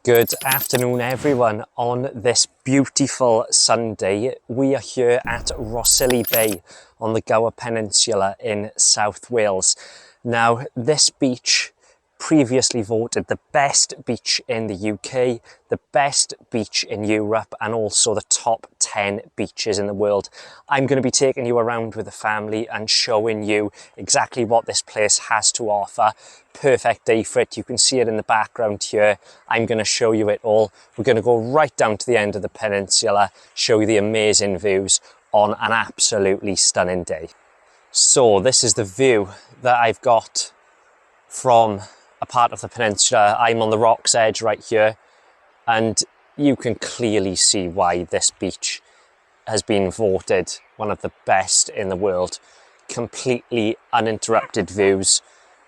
Good afternoon everyone. On this beautiful Sunday we are here at Rhossili Bay on the Gower Peninsula in South Wales. Now this beach previously voted the best beach in the UK, the best beach in Europe and also the top 10 beaches in the world. I'm going to be taking you around with the family and showing you exactly what this place has to offer. Perfect day for it. You can see it in the background here. I'm going to show you it all. We're going to go right down to the end of the peninsula, show you the amazing views on an absolutely stunning day. So this is the view that I've got from a part of the peninsula. I'm on the rock's edge right here, and you can clearly see why this beach has been voted one of the best in the world. Completely uninterrupted views,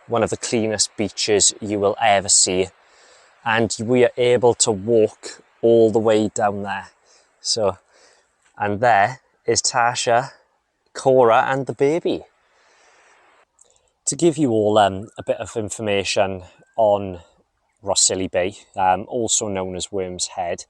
one of the cleanest beaches you will ever see, and we are able to walk all the way down there. So, and there is Tasha, Cora and the baby. To give you all a bit of information on Rhossili Bay, also known as Worm's Head,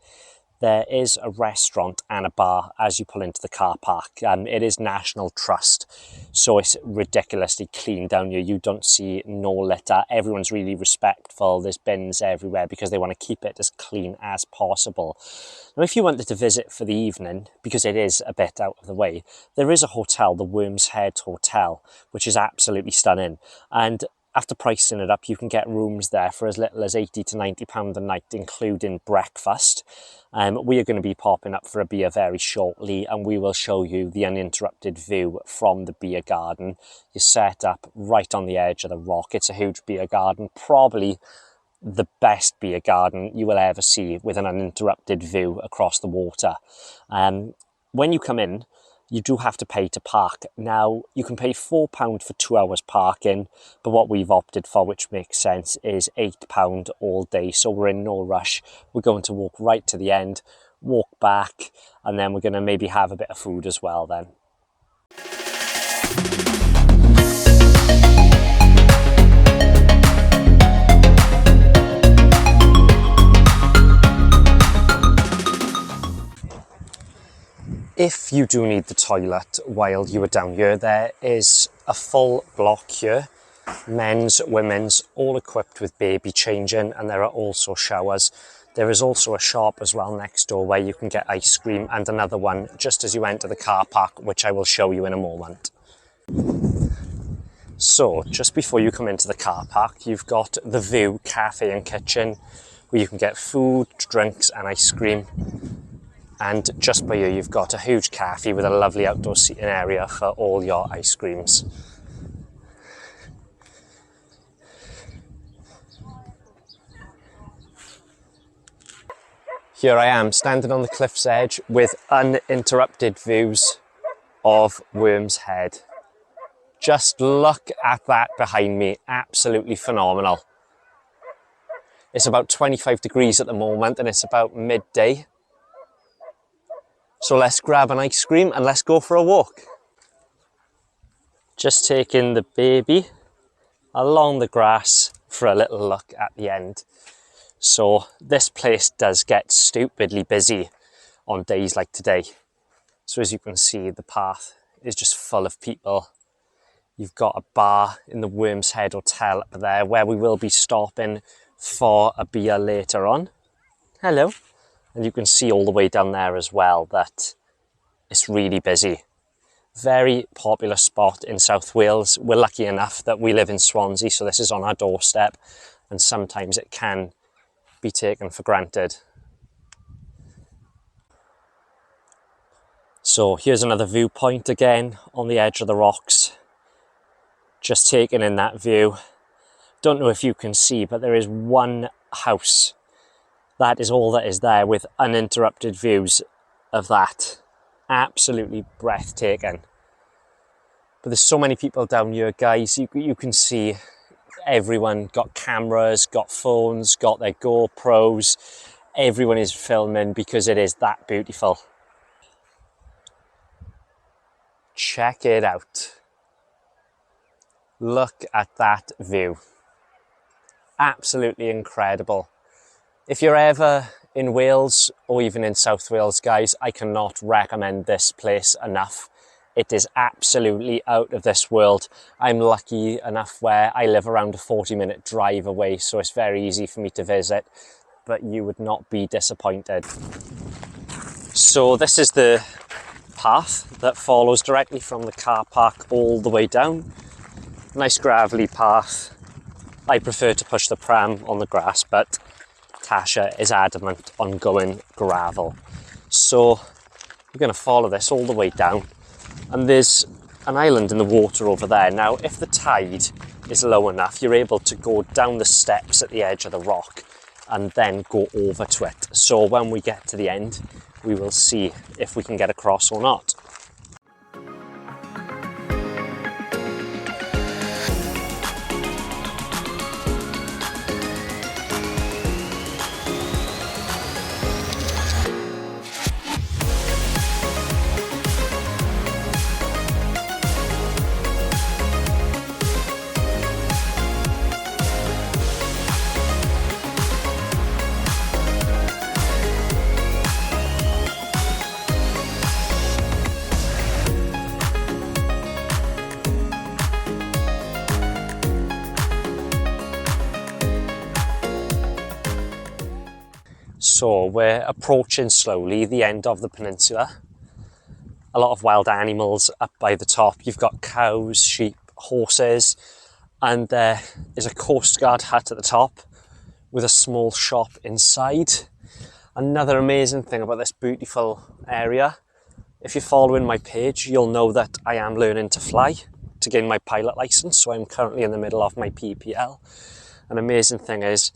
there is a restaurant and a bar as you pull into the car park. It is National Trust, so it's ridiculously clean down here. You don't see no litter. Everyone's really respectful. There's bins everywhere because they want to keep it as clean as possible. Now, if you wanted to visit for the evening, because it is a bit out of the way, there is a hotel, the Worm's Head Hotel, which is absolutely stunning. And after pricing it up, you can get rooms there for as little as £80 to £90 a night, including breakfast. We are going to be popping up for a beer very shortly, and we will show you the uninterrupted view from the beer garden. You're set up right on the edge of the rock. It's a huge beer garden, probably the best beer garden you will ever see, with an uninterrupted view across the water. When you come in, you do have to pay to park. Now, you can pay £4 for 2 hours parking, but what we've opted for, which makes sense, is £8 all day. So we're in no rush. We're going to walk right to the end, walk back, and then we're going to maybe have a bit of food as well then. If you do need the toilet while you are down here, there is a full block here, men's, women's, all equipped with baby changing, and there are also showers. There is also a shop as well next door where you can get ice cream, and another one just as you enter the car park, which I will show you in a moment. So just before you come into the car park, you've got the View Cafe and Kitchen, where you can get food, drinks and ice cream. And just by here, you've got a huge cafe with a lovely outdoor seating area for all your ice creams. Here I am, standing on the cliff's edge with uninterrupted views of Worm's Head. Just look at that behind me, absolutely phenomenal. It's about 25 degrees at the moment and it's about midday. So let's grab an ice cream and let's go for a walk. Just taking the baby along the grass for a little look at the end. So this place does get stupidly busy on days like today. So as you can see, the path is just full of people. You've got a bar in the Worm's Head Hotel up there where we will be stopping for a beer later on. Hello. And you can see all the way down there as well that it's really busy. Very popular spot in South Wales. We're lucky enough that we live in Swansea, so this is on our doorstep, and sometimes it can be taken for granted. So here's another viewpoint again on the edge of the rocks. Just taking in that view. Don't know if you can see, but there is one house. That is all that is there, with uninterrupted views of that. Absolutely breathtaking. But there's so many people down here, guys. You can see everyone got cameras, got phones, got their GoPros. Everyone is filming because it is that beautiful. Check it out. Look at that view. Absolutely incredible. If you're ever in Wales or even in South Wales, guys, I cannot recommend this place enough. It is absolutely out of this world. I'm lucky enough where I live around a 40-minute drive away, so it's very easy for me to visit, but you would not be disappointed. So this is the path that follows directly from the car park all the way down. Nice gravelly path. I prefer to push the pram on the grass, but Tasha is adamant on going gravel. So we're going to follow this all the way down. And there's an island in the water over there. Now, if the tide is low enough, you're able to go down the steps at the edge of the rock and then go over to it. So when we get to the end, we will see if we can get across or not. So we're approaching slowly the end of the peninsula. A lot of wild animals up by the top. You've got cows, sheep, horses, and there is a Coast Guard hut at the top with a small shop inside. Another amazing thing about this beautiful area, if you're following my page, you'll know that I am learning to fly to gain my pilot license, so I'm currently in the middle of my PPL. An amazing thing is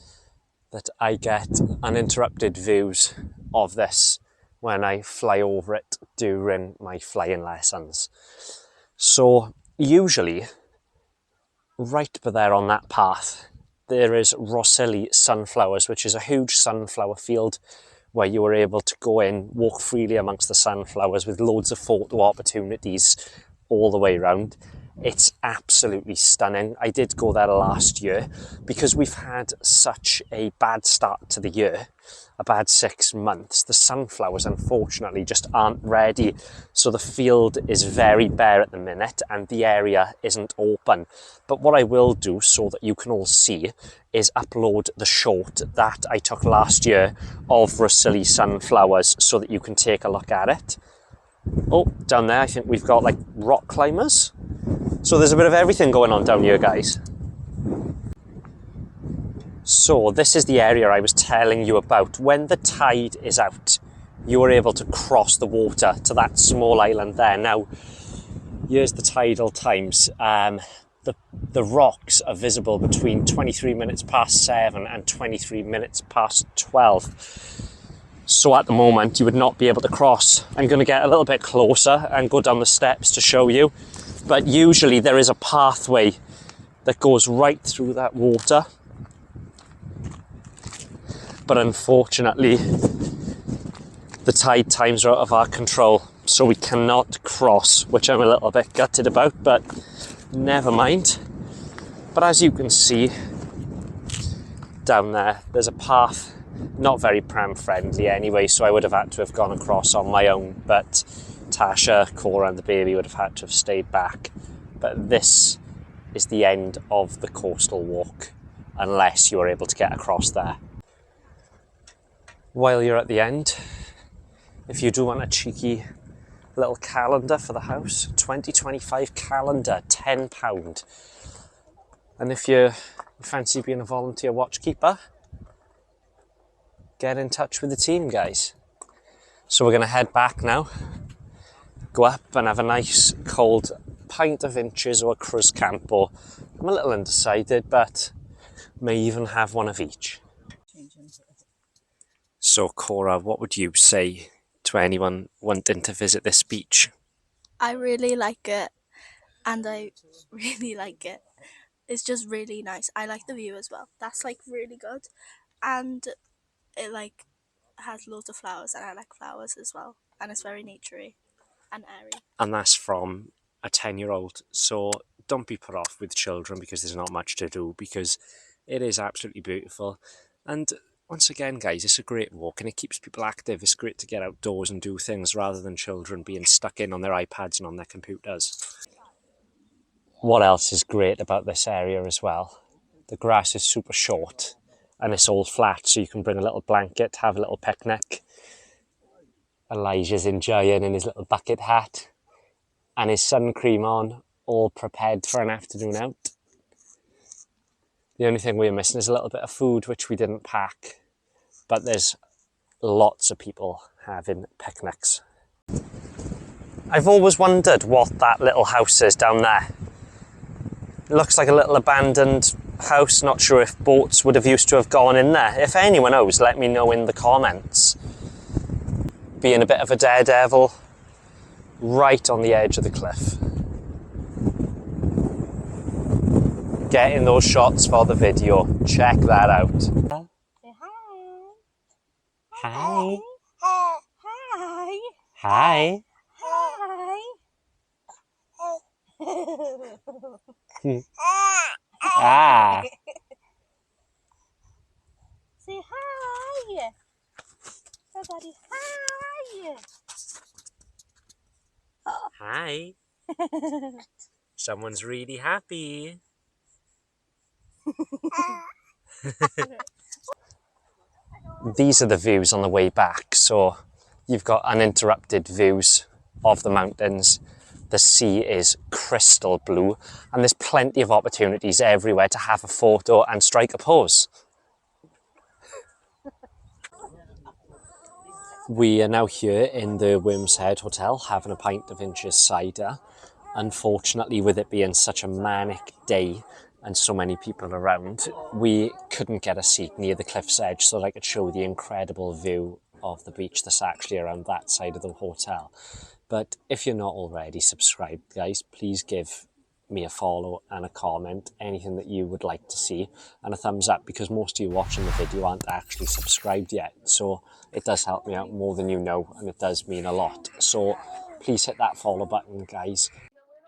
that I get uninterrupted views of this when I fly over it during my flying lessons. So usually, right by there on that path, there is Rhossili sunflowers, which is a huge sunflower field where you are able to go in, walk freely amongst the sunflowers with loads of photo opportunities all the way around. It's absolutely stunning. I did go there last year because we've had such a bad start to the year, a bad 6 months. The sunflowers, unfortunately, just aren't ready. So the field is very bare at the minute and the area isn't open. But what I will do so that you can all see is upload the short that I took last year of Rhossili sunflowers so that you can take a look at it. Oh, down there, I think we've got like rock climbers. So there's a bit of everything going on down here, guys. So this is the area I was telling you about. When the tide is out, you are able to cross the water to that small island there. Now, here's the tidal times. The rocks are visible between 23 minutes past 7 and 23 minutes past 12. So at the moment, you would not be able to cross. I'm going to get a little bit closer and go down the steps to show you. But usually there is a pathway that goes right through that water. But unfortunately, the tide times are out of our control, so we cannot cross, which I'm a little bit gutted about, but never mind. But as you can see, down there, there's a path, not very pram friendly anyway, so I would have had to have gone across on my own, but Tasha, Cora and the baby would have had to have stayed back. But this is the end of the coastal walk, unless you are able to get across there. While you're at the end, if you do want a cheeky little calendar for the house, 2025 calendar, £10. And if you fancy being a volunteer watchkeeper, get in touch with the team, guys. So we're going to head back now, go up and have a nice cold pint of inches or a cruz campo. I'm a little undecided, but may even have one of each. So Cora, what would you say to anyone wanting to visit this beach? I really like it, and I really like it. It's just really nice. I like the view as well. That's like really good, and it like has loads of flowers, and I like flowers as well. And it's very naturey and airy. And that's from a 10-year-old. So don't be put off with children because there's not much to do, because it is absolutely beautiful. And Once again, guys, it's a great walk and it keeps people active. It's great to get outdoors and do things rather than children being stuck in on their iPads and on their computers. What else is great about this area as well? The grass is super short and it's all flat, so you can bring a little blanket, have a little picnic. Elijah's enjoying in his little bucket hat and his sun cream on, all prepared for an afternoon out. The only thing we're missing is a little bit of food, which we didn't pack, but there's lots of people having picnics. I've always wondered what that little house is down there. It looks like a little abandoned house. Not sure if boats would have used to have gone in there. If anyone knows, let me know in the comments. Being a bit of a daredevil, right on the edge of the cliff. Getting those shots for the video. Check that out. Say hi. Hi. Hi. Hi. Hi. Ah. Say hi. Everybody, hi. Hi. Someone's really happy. These are the views on the way back. So you've got uninterrupted views of the mountains. The sea is crystal blue and there's plenty of opportunities everywhere to have a photo and strike a pose. We are now here in the Worm's Head Hotel having a pint of Inch's cider. Unfortunately, with it being such a manic day and so many people around, we couldn't get a seat near the cliff's edge so that I could show the incredible view of the beach that's actually around that side of the hotel. But if you're not already subscribed, guys, please give me a follow and a comment, anything that you would like to see, and a thumbs up, because most of you watching the video aren't actually subscribed yet. So it does help me out more than you know, and it does mean a lot. So please hit that follow button, guys.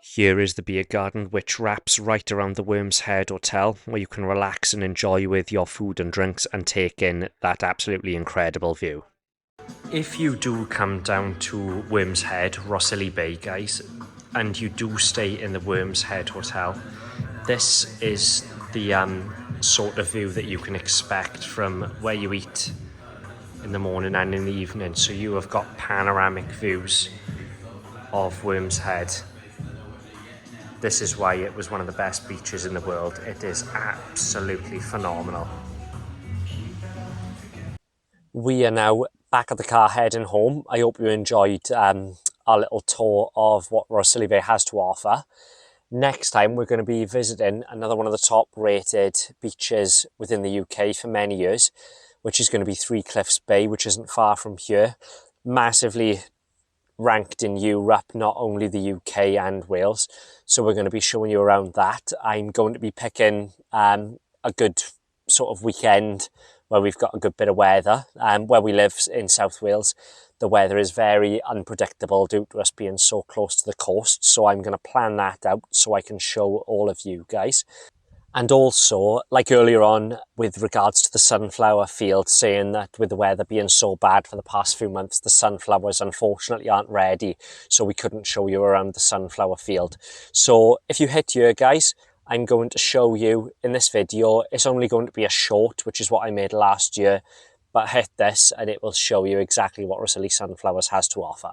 Here is the beer garden, which wraps right around the Worm's Head Hotel, where you can relax and enjoy with your food and drinks and take in that absolutely incredible view. If you do come down to Worm's Head, Rhossili Bay, guys, and you do stay in the Worm's Head Hotel, this is the sort of view that you can expect from where you eat in the morning and in the evening. So you have got panoramic views of Worm's Head. This is why it was one of the best beaches in the world. It is absolutely phenomenal. We are now back at the car heading home. I hope you enjoyed our little tour of what Rhossili Bay has to offer. Next time we're going to be visiting another one of the top rated beaches within the UK for many years, which is going to be Three Cliffs Bay, which isn't far from here. Massively ranked in Europe, not only the UK and Wales. So we're going to be showing you around that. I'm going to be picking a good sort of weekend where we've got a good bit of weather. Where we live in South Wales, the weather is very unpredictable due to us being so close to the coast. So I'm going to plan that out so I can show all of you guys. And also, like earlier on with regards to the sunflower field, saying that with the weather being so bad for the past few months, the sunflowers unfortunately aren't ready, so we couldn't show you around the sunflower field. So if you hit here, guys, I'm going to show you in this video. It's only going to be a short, which is what I made last year, but hit this and it will show you exactly what Rhossili Sunflowers has to offer.